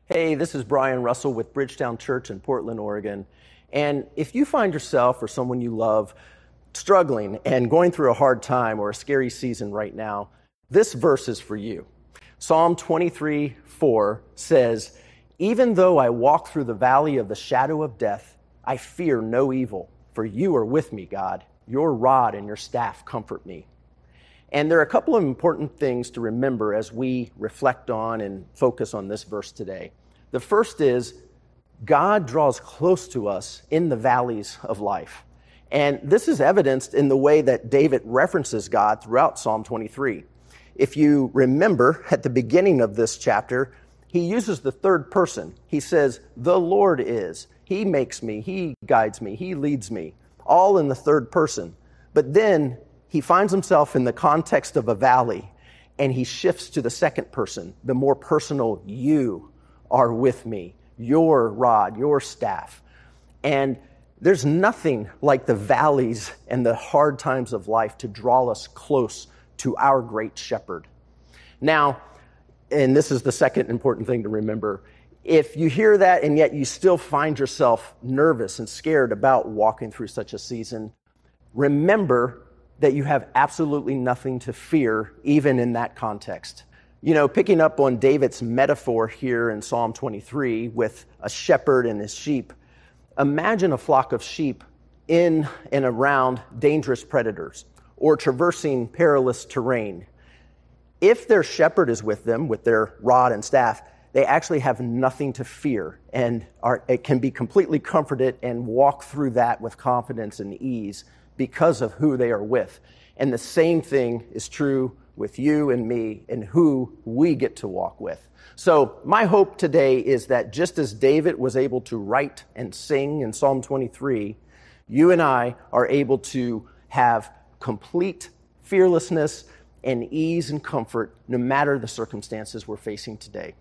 Hey, this is Brian Russell with Bridgetown Church in Portland, Oregon. And if you find yourself or someone you love struggling and going through a hard time or a scary season right now, this verse is for you. Psalm 23:4 says, "Even though I walk through the valley of the shadow of death, I fear no evil, for you are with me, God. Your rod and your staff comfort me." And there are a couple of important things to remember as we reflect on and focus on this verse today. The first is God draws close to us in the valleys of life. And this is evidenced in the way that David references God throughout Psalm 23. If you remember at the beginning of this chapter, he uses the third person. He says, "The Lord is. He makes me. He guides me. He leads me," all in the third person. But then he finds himself in the context of a valley, and he shifts to the second person, the more personal, "You are with me, your rod, your staff." And there's nothing like the valleys and the hard times of life to draw us close to our great shepherd. Now, and this is the second important thing to remember, if you hear that and yet you still find yourself nervous and scared about walking through such a season, remember that you have absolutely nothing to fear, even in that context. You know, picking up on David's metaphor here in Psalm 23 with a shepherd and his sheep, imagine a flock of sheep in and around dangerous predators or traversing perilous terrain. If their shepherd is with them, with their rod and staff, they actually have nothing to fear and it can be completely comforted and walk through that with confidence and ease because of who they are with. And the same thing is true with you and me and who we get to walk with. So my hope today is that just as David was able to write and sing in Psalm 23, you and I are able to have complete fearlessness and ease and comfort no matter the circumstances we're facing today.